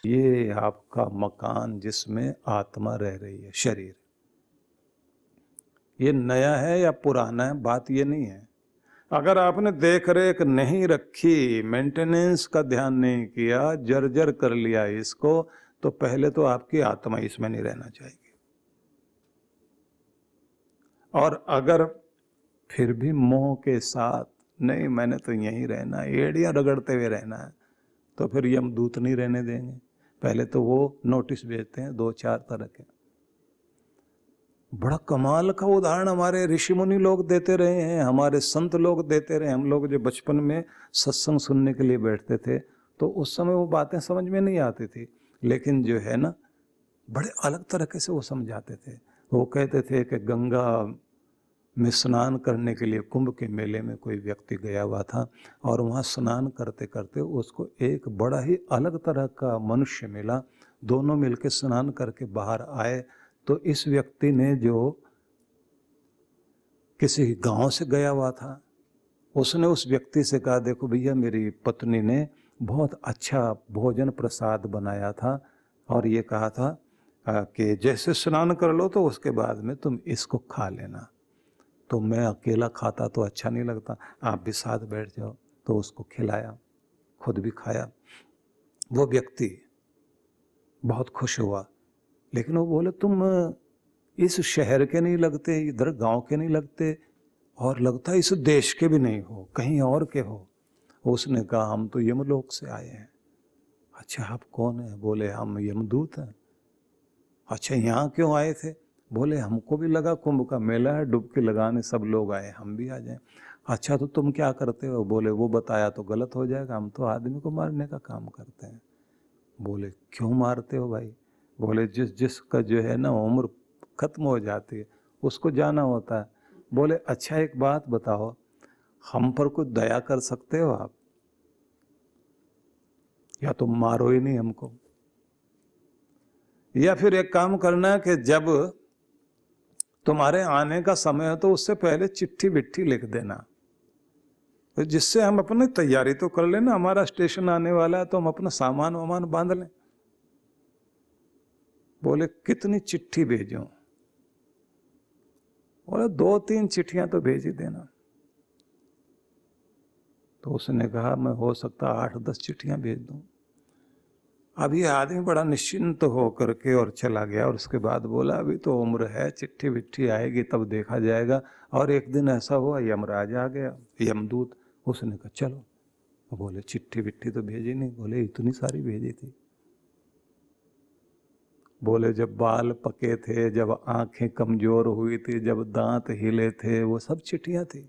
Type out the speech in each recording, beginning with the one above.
ये आपका मकान जिसमें आत्मा रह रही है, शरीर। ये नया है या पुराना है, बात ये नहीं है। अगर आपने देख रेख नहीं रखी, मेंटेनेंस का ध्यान नहीं किया, जर्जर कर लिया इसको, तो पहले तो आपकी आत्मा इसमें नहीं रहना चाहिए। और अगर फिर भी मोह के साथ नहीं मैंने तो यहीं रहना है, एड़ियां रगड़ते हुए रहना है, तो फिर यमदूत नहीं रहने देंगे। पहले तो वो नोटिस भेजते हैं 2-4 तरह के। बड़ा कमाल का उदाहरण हमारे ऋषि मुनि लोग देते रहे हैं, हमारे संत लोग देते रहे। हम लोग जो बचपन में सत्संग सुनने के लिए बैठते थे तो उस समय वो बातें समझ में नहीं आती थी, लेकिन जो है ना बड़े अलग तरीके से वो समझाते थे। वो कहते थे कि गंगा में स्नान करने के लिए कुंभ के मेले में कोई व्यक्ति गया हुआ था और वहाँ स्नान करते करते उसको एक बड़ा ही अलग तरह का मनुष्य मिला। दोनों मिलकर स्नान करके बाहर आए तो इस व्यक्ति ने, जो किसी गांव से गया हुआ था, उसने उस व्यक्ति से कहा, देखो भैया मेरी पत्नी ने बहुत अच्छा भोजन प्रसाद बनाया था और ये कहा था कि जैसे स्नान कर लो तो उसके बाद में तुम इसको खा लेना। तो मैं अकेला खाता तो अच्छा नहीं लगता, आप भी साथ बैठ जाओ। तो उसको खिलाया, खुद भी खाया। वो व्यक्ति बहुत खुश हुआ, लेकिन वो बोले तुम इस शहर के नहीं लगते, इधर गांव के नहीं लगते, और लगता है इस देश के भी नहीं हो, कहीं और के हो। उसने कहा हम तो यमलोक से आए हैं। अच्छा आप कौन है? बोले हम यमदूत हैं। अच्छा यहाँ क्यों आए थे? बोले हमको भी लगा कुंभ का मेला है, डुबकी लगाने सब लोग आए, हम भी आ जाएं। अच्छा तो तुम क्या करते हो? बोले वो बताया तो गलत हो जाएगा, हम तो आदमी को मारने का काम करते हैं। बोले क्यों मारते हो भाई? बोले जिसका जो है ना उम्र खत्म हो जाती है उसको जाना होता है। बोले अच्छा एक बात बताओ, हम पर कुछ दया कर सकते हो आप, या तुम मारो ही नहीं हमको, या फिर एक काम करना कि जब तुम्हारे आने का समय है तो उससे पहले चिट्ठी विट्ठी लिख देना, तो जिससे हम अपनी तैयारी तो कर लेना, हमारा स्टेशन आने वाला है तो हम अपना सामान वामान बांध लें। बोले कितनी चिट्ठी भेजूं? बोले 2-3 चिट्ठियां तो भेज ही देना। तो उसने कहा मैं हो सकता 8-10 चिट्ठियां भेज दूं। अब ये आदमी बड़ा निश्चिंत हो करके और चला गया, और उसके बाद बोला अभी तो उम्र है, चिट्ठी विट्ठी आएगी तब देखा जाएगा। और एक दिन ऐसा हुआ यमराज आ गया, यमदूत। उसने कहा चलो। बोले चिट्ठी विट्ठी तो भेजी नहीं। बोले इतनी सारी भेजी थी। बोले जब बाल पके थे, जब आंखें कमजोर हुई थी, जब दांत हिले थे, वो सब चिट्ठियां थी।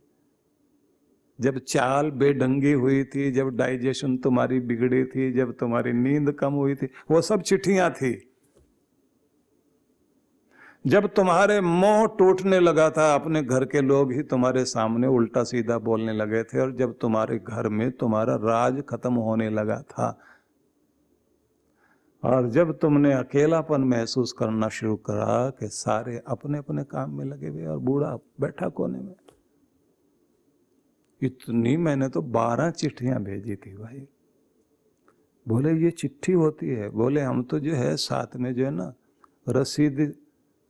जब चाल बेढंगी हुई थी, जब डाइजेशन तुम्हारी बिगड़ी थी, जब तुम्हारी नींद कम हुई थी, वो सब चिट्ठियां थी। जब तुम्हारे मोह टूटने लगा था, अपने घर के लोग ही तुम्हारे सामने उल्टा सीधा बोलने लगे थे, और जब तुम्हारे घर में तुम्हारा राज खत्म होने लगा था, और जब तुमने अकेलापन महसूस करना शुरू करा कि सारे अपने अपने काम में लगे हुए और बूढ़ा बैठा कोने में, इतनी मैंने तो 12 चिट्ठियां भेजी थी भाई। बोले ये चिट्ठी होती है? बोले हम तो जो है साथ में जो है ना रसीद,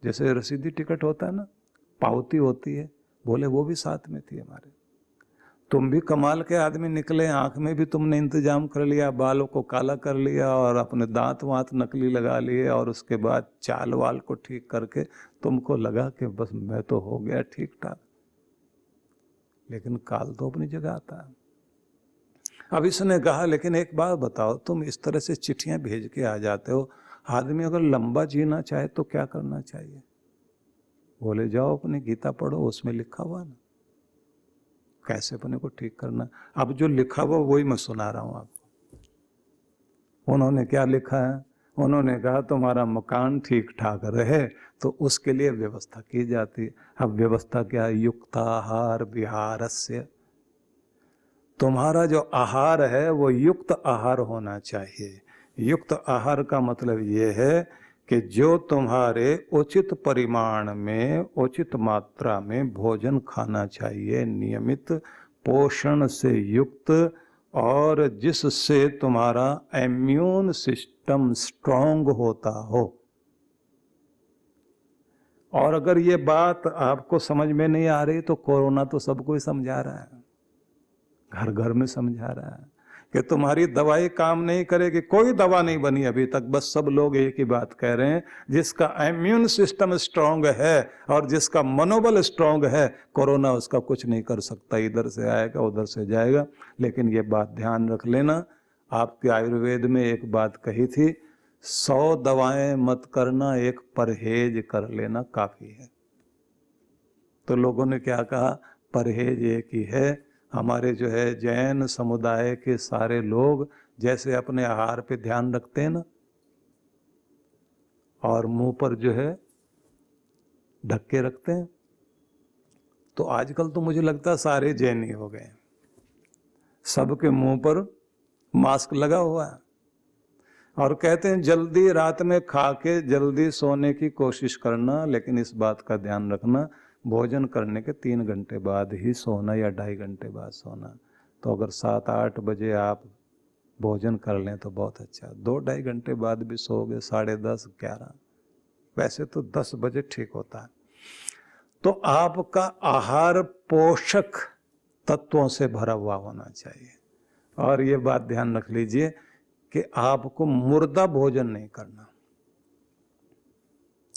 जैसे रसीदी टिकट होता है ना, पावती होती है, बोले वो भी साथ में थी हमारे। तुम भी कमाल के आदमी निकले, आंख में भी तुमने इंतजाम कर लिया, बालों को काला कर लिया और अपने दांत वांत नकली लगा लिए, और उसके बाद चाल वाल को ठीक करके तुमको लगा कि बस मैं तो हो गया ठीक ठाक। लेकिन काल तो अपनी जगह आता है। अब इसने कहा लेकिन एक बात बताओ, तुम इस तरह से चिट्ठियां भेज के आ जाते हो, आदमी अगर लंबा जीना चाहे तो क्या करना चाहिए? बोले जाओ अपनी गीता पढ़ो, उसमें लिखा हुआ ना कैसे अपने को ठीक करना। अब जो लिखा हुआ वही मैं सुना रहा हूं आपको। उन्होंने क्या लिखा है? उन्होंने कहा तुम्हारा मकान ठीक ठाक रहे तो उसके लिए व्यवस्था की जाती है। अब व्यवस्था क्या है? युक्ताहार विहारस्य। तुम्हारा जो आहार है वो युक्त आहार होना चाहिए। युक्त आहार का मतलब ये है कि जो तुम्हारे उचित परिमाण में, उचित मात्रा में भोजन खाना चाहिए, नियमित पोषण से युक्त, और जिससे तुम्हारा इम्यून सिस्टम स्ट्रांग होता हो। और अगर ये बात आपको समझ में नहीं आ रही तो कोरोना तो सबको ही समझा रहा है, घर घर में समझा रहा है कि तुम्हारी दवाई काम नहीं करेगी। कोई दवा नहीं बनी अभी तक, बस सब लोग एक ही बात कह रहे हैं, जिसका इम्यून सिस्टम स्ट्रांग है और जिसका मनोबल स्ट्रांग है, कोरोना उसका कुछ नहीं कर सकता। इधर से आएगा उधर से जाएगा। लेकिन ये बात ध्यान रख लेना, आपके आयुर्वेद में एक बात कही थी, 100 दवाएं मत करना, एक परहेज कर लेना काफी है। तो लोगों ने क्या कहा, परहेज एक ही है। हमारे जो है जैन समुदाय के सारे लोग जैसे अपने आहार पे ध्यान रखते हैं ना, और मुंह पर जो है ढक के रखते हैं, तो आजकल तो मुझे लगता है सारे जैन ही हो गए, सबके मुंह पर मास्क लगा हुआ है। और कहते हैं जल्दी रात में खा के जल्दी सोने की कोशिश करना, लेकिन इस बात का ध्यान रखना भोजन करने के 3 घंटे बाद ही सोना या 2.5 घंटे बाद सोना। तो अगर 7-8 बजे आप भोजन कर लें तो बहुत अच्छा, 2-2.5 घंटे बाद भी सोओगे 10:30 11, वैसे तो 10 बजे ठीक होता है। तो आपका आहार पोषक तत्वों से भरा हुआ होना चाहिए। और ये बात ध्यान रख लीजिए कि आपको मुर्दा भोजन नहीं करना।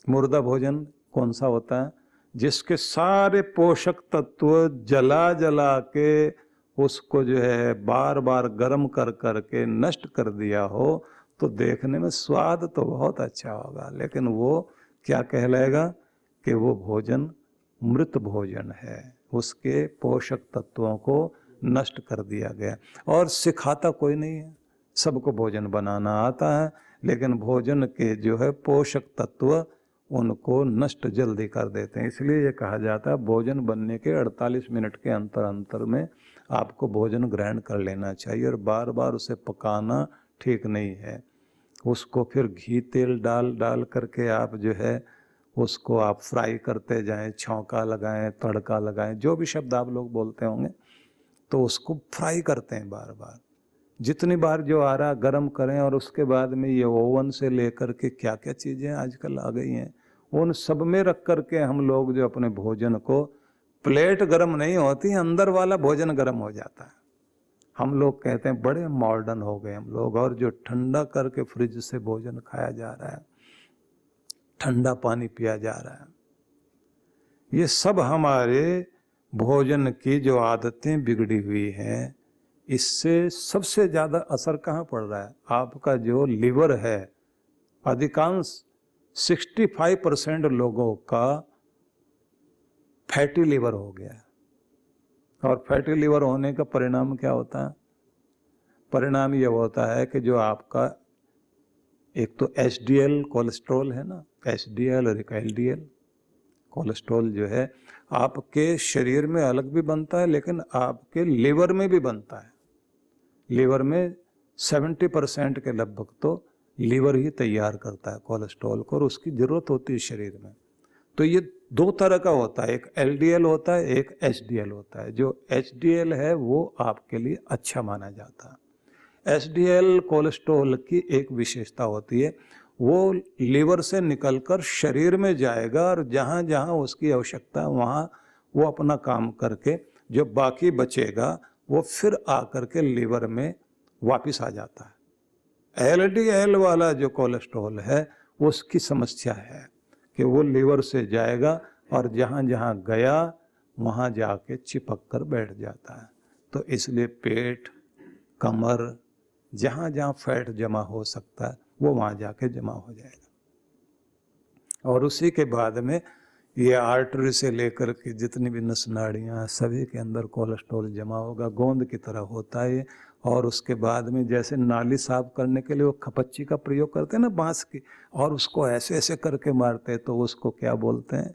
मुर्दा भोजन कौन सा होता है, जिसके सारे पोषक तत्व जला जला के उसको जो है बार बार गर्म कर कर के नष्ट कर दिया हो, तो देखने में स्वाद तो बहुत अच्छा होगा, लेकिन वो क्या कहलाएगा कि वो भोजन मृत भोजन है, उसके पोषक तत्वों को नष्ट कर दिया गया। और सिखाता कोई नहीं है, सबको भोजन बनाना आता है, लेकिन भोजन के जो है पोषक तत्व उनको नष्ट जल्दी कर देते हैं। इसलिए ये कहा जाता है भोजन बनने के 48 मिनट के अंतर अंतर में आपको भोजन ग्रहण कर लेना चाहिए, और बार बार उसे पकाना ठीक नहीं है। उसको फिर घी तेल डाल करके आप जो है उसको आप फ्राई करते जाएं, छौंका लगाएं, तड़का लगाएं, जो भी शब्द आप लोग बोलते होंगे, तो उसको फ्राई करते हैं बार बार। जितनी बार जो आ रहा गर्म करें, और उसके बाद में ये ओवन से लेकर के क्या क्या चीज़ें आजकल आ गई हैं, उन सब में रख करके हम लोग जो अपने भोजन को, प्लेट गर्म नहीं होती, अंदर वाला भोजन गर्म हो जाता है। हम लोग कहते हैं बड़े मॉडर्न हो गए हम लोग, और जो ठंडा करके फ्रिज से भोजन खाया जा रहा है, ठंडा पानी पिया जा रहा है, ये सब हमारे भोजन की जो आदतें बिगड़ी हुई हैं, इससे सबसे ज़्यादा असर कहाँ पड़ रहा है, आपका जो लिवर है, अधिकांश 65% लोगों का फैटी लिवर हो गया। और फैटी लिवर होने का परिणाम क्या होता है, परिणाम ये होता है कि जो आपका एक तो एचडीएल कोलेस्ट्रॉल है ना, एचडीएल और एक एलडीएल कोलेस्ट्रॉल जो है आपके शरीर में अलग भी बनता है, लेकिन आपके लिवर में भी बनता है। लिवर में 70% के लगभग तो लीवर ही तैयार करता है कोलेस्ट्रॉल को, और उसकी ज़रूरत होती है शरीर में। तो ये 2 तरह का होता है, एक एलडीएल होता है, एक एचडीएल होता है। जो एचडीएल है वो आपके लिए अच्छा माना जाता है। एचडीएल कोलेस्ट्रॉल की एक विशेषता होती है, वो लीवर से निकलकर शरीर में जाएगा, और जहाँ जहाँ उसकी आवश्यकता है वहाँ वो अपना काम करके जो बाकी बचेगा वो फिर आकर के लीवर में वापस आ जाता है। एलडीएल वाला जो कोलेस्ट्रॉल है उसकी समस्या है कि वो लीवर से जाएगा और जहाँ जहाँ गया वहाँ जाके चिपक कर बैठ जाता है। तो इसलिए पेट, कमर, जहाँ जहाँ फैट जमा हो सकता है वो वहाँ जाके जमा हो जाएगा, और उसी के बाद में ये आर्टरी से लेकर के जितनी भी नस नाड़ियाँ सभी के अंदर कोलेस्ट्रॉल जमा होगा, गोंद की तरह होता है। और उसके बाद में जैसे नाली साफ करने के लिए वो खपच्ची का प्रयोग करते हैं ना, बांस की, और उसको ऐसे ऐसे करके मारते हैं, तो उसको क्या बोलते हैं,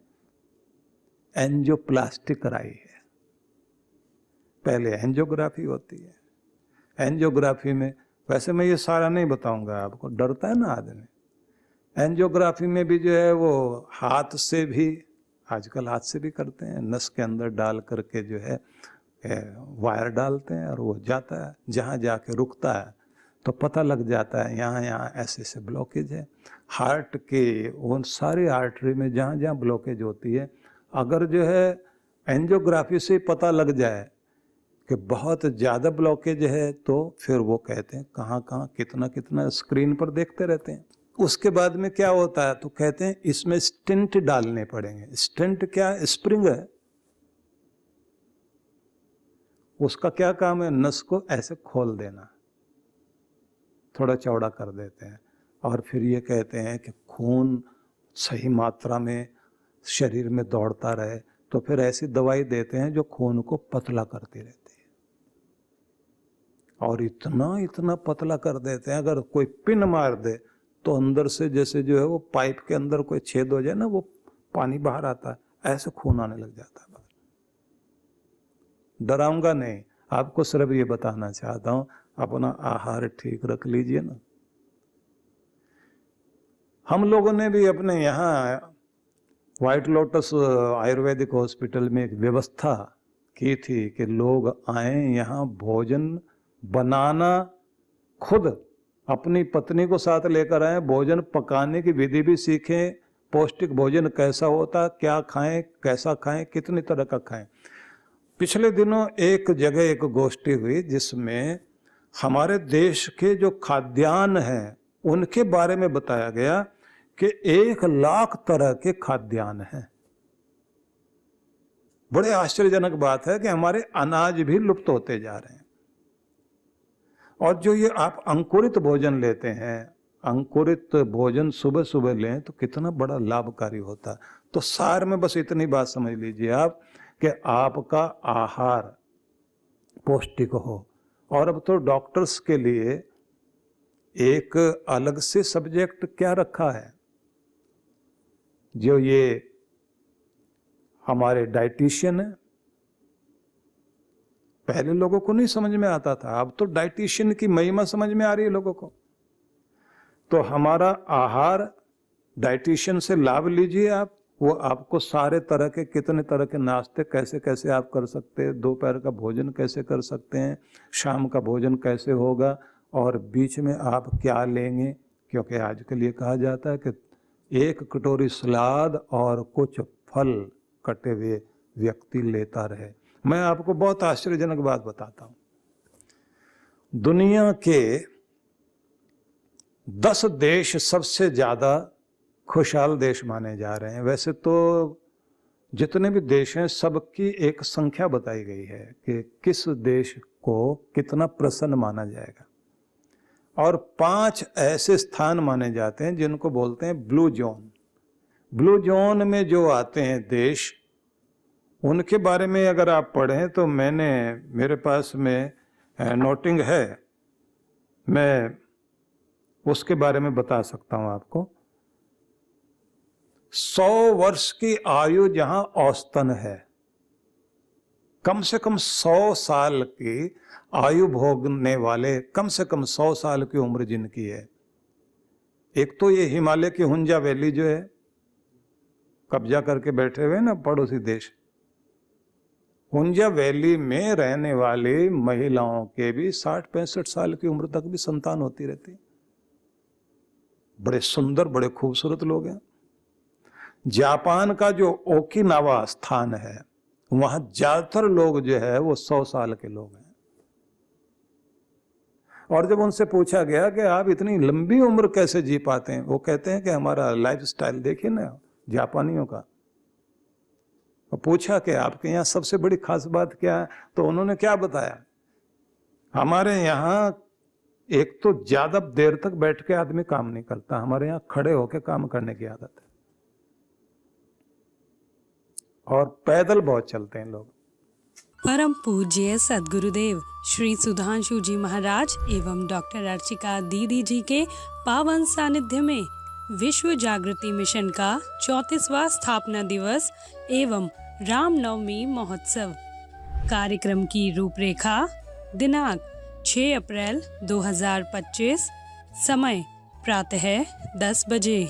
एंजियोप्लास्टिक कराई है। पहले एंजियोग्राफी होती है। एंजियोग्राफी में, वैसे मैं ये सारा नहीं बताऊंगा आपको, डरता है ना आदमी। एंजियोग्राफी में भी जो है वो हाथ से भी, आजकल हाथ से भी करते हैं, नस के अंदर डाल करके जो है वायर डालते हैं और वो जाता है, जहाँ जाके रुकता है तो पता लग जाता है यहाँ यहाँ ऐसे ऐसे ब्लॉकेज है। हार्ट के उन सारी आर्टरी में जहाँ जहाँ ब्लॉकेज होती है, अगर जो है एंजियोग्राफी से पता लग जाए कि बहुत ज़्यादा ब्लॉकेज है, तो फिर वो कहते हैं कहाँ कहाँ कितना कितना स्क्रीन पर देखते रहते हैं। उसके बाद में क्या होता है, तो कहते हैं इसमें स्टेंट डालने पड़ेंगे। स्टेंट क्या, स्प्रिंग है, उसका क्या काम है, नस को ऐसे खोल देना, थोड़ा चौड़ा कर देते हैं, और फिर ये कहते हैं कि खून सही मात्रा में शरीर में दौड़ता रहे, तो फिर ऐसी दवाई देते हैं जो खून को पतला करती रहती है। और इतना इतना पतला कर देते हैं, अगर कोई पिन मार दे तो अंदर से जैसे जो है वो पाइप के अंदर कोई छेद हो जाए ना, वो पानी बाहर आता है, ऐसे खून आने लग जाता है बाहर। डराऊंगा नहीं, आपको सिर्फ ये बताना चाहता हूं, अपना आहार ठीक रख लीजिए ना। हम लोगों ने भी अपने यहाँ व्हाइट लोटस आयुर्वेदिक हॉस्पिटल में एक व्यवस्था की थी कि लोग आए यहाँ भोजन बनाना, खुद अपनी पत्नी को साथ लेकर आए, भोजन पकाने की विधि भी सीखें, पौष्टिक भोजन कैसा होता, क्या खाएं, कैसा खाएं, कितनी तरह का खाएं। पिछले दिनों एक जगह एक गोष्ठी हुई जिसमें हमारे देश के जो खाद्यान्न हैं उनके बारे में बताया गया कि 1 लाख तरह के खाद्यान्न हैं। बड़े आश्चर्यजनक बात है कि हमारे अनाज भी लुप्त होते जा रहे हैं। और जो ये आप अंकुरित भोजन लेते हैं, अंकुरित भोजन सुबह सुबह लें तो कितना बड़ा लाभकारी होता है। तो सार में बस इतनी बात समझ लीजिए आप कि आपका आहार पौष्टिक हो। और अब तो डॉक्टर्स के लिए एक अलग से सब्जेक्ट क्या रखा है, जो ये हमारे डाइटिशियन है। पहले लोगों को नहीं समझ में आता था, अब तो डाइटिशियन की महिमा समझ में आ रही है लोगों को। तो हमारा आहार डाइटिशियन से लाभ लीजिए आप, वो आपको सारे तरह के, कितने तरह के नाश्ते कैसे कैसे आप कर सकते हैं, दोपहर का भोजन कैसे कर सकते हैं, शाम का भोजन कैसे होगा, और बीच में आप क्या लेंगे। क्योंकि आजकल ये कहा जाता है कि 1 कटोरी सलाद और कुछ फल कटे हुए व्यक्ति लेता रहे। मैं आपको बहुत आश्चर्यजनक बात बताता हूँ, दुनिया के 10 देश सबसे ज्यादा खुशहाल देश माने जा रहे हैं। वैसे तो जितने भी देश हैं सबकी एक संख्या बताई गई है कि किस देश को कितना प्रसन्न माना जाएगा, और 5 ऐसे स्थान माने जाते हैं जिनको बोलते हैं ब्लू जोन। ब्लू जोन में जो आते हैं देश, उनके बारे में अगर आप पढ़ें तो मेरे पास में नोटिंग है, मैं उसके बारे में बता सकता हूं आपको। 100 वर्ष की आयु जहां औसतन है, कम से कम 100 साल की आयु भोगने वाले, कम से कम 100 साल की उम्र जिनकी है। एक तो ये हिमालय की हुंजा वैली जो है, कब्जा करके बैठे हुए ना पड़ोसी देश, हुंजा वैली में रहने वाली महिलाओं के भी 60-65 साल की उम्र तक भी संतान होती रहती। बड़े सुंदर, बड़े खूबसूरत लोग हैं। जापान का जो ओकिनावा स्थान है, वहां ज्यादातर लोग जो है वो 100 साल के लोग हैं। और जब उनसे पूछा गया कि आप इतनी लंबी उम्र कैसे जी पाते हैं, वो कहते हैं कि हमारा लाइफस्टाइल देखिए ना जापानियों का। और पूछा कि आपके यहाँ सबसे बड़ी खास बात क्या है, तो उन्होंने क्या बताया, हमारे यहाँ एक तो ज्यादा देर तक बैठ के आदमी काम नहीं करता, हमारे यहाँ खड़े होकर काम करने की आदत है, और पैदल बहुत चलते हैं लोग। परम पूज्य सद्गुरुदेव श्री सुधांशु जी महाराज एवं डॉक्टर अर्चिका दीदी जी के पावन सानिध्य में विश्व जागृति मिशन का 34वां स्थापना दिवस एवं रामनवमी महोत्सव। कार्यक्रम की रूपरेखा, दिनांक 6 अप्रैल 2025, समय प्रातः 10 बजे,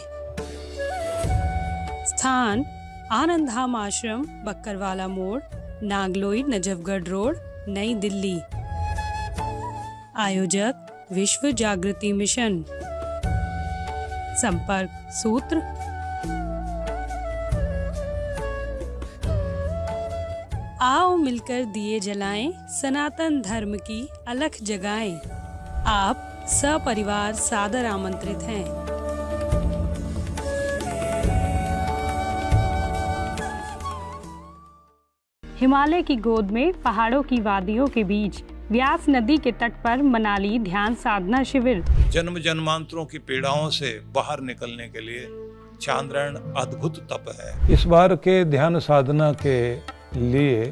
स्थान आनंद धाम आश्रम, बक्करवाला मोड़, नागलोई नजफगढ़ रोड, नई दिल्ली। आयोजक विश्व जागृति मिशन। संपर्क सूत्र आओ मिलकर दिए जलाएं, सनातन धर्म की अलख जगाएं। आप सपरिवार सादर आमंत्रित हैं। हिमालय की गोद में पहाड़ों की वादियों के बीच व्यास नदी के तट पर मनाली ध्यान साधना शिविर। जन्म जन्मांतरों की पीड़ाओं से बाहर निकलने के लिए चांद्रायण अद्भुत तप है। इस बार के ध्यान साधना के लिए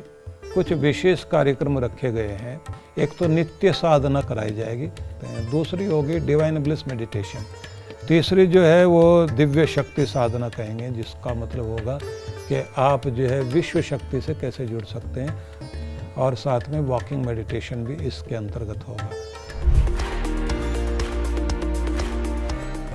कुछ विशेष कार्यक्रम रखे गए हैं। एक तो नित्य साधना कराई जाएगी, दूसरी होगी डिवाइन ब्लिस मेडिटेशन, तीसरी जो है वो दिव्य शक्ति साधना कहेंगे, जिसका मतलब होगा कि आप जो है विश्व शक्ति से कैसे जुड़ सकते हैं, और साथ में वॉकिंग मेडिटेशन भी इसके अंतर्गत होगा।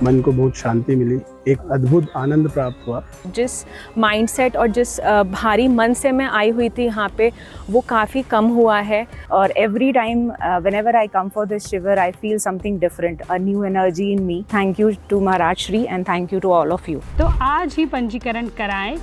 मन को बहुत शांति मिली, एक अद्भुत आनंद प्राप्त हुआ। जिस माइंडसेट और जिस भारी मन से मैं आई हुई थी यहाँ पे, वो काफ़ी कम हुआ है। और every time whenever I come for this शिविर I feel something different, a new energy in me. Thank you to Maharaj Shri and thank you to all of you. तो आज ही पंजीकरण कराएं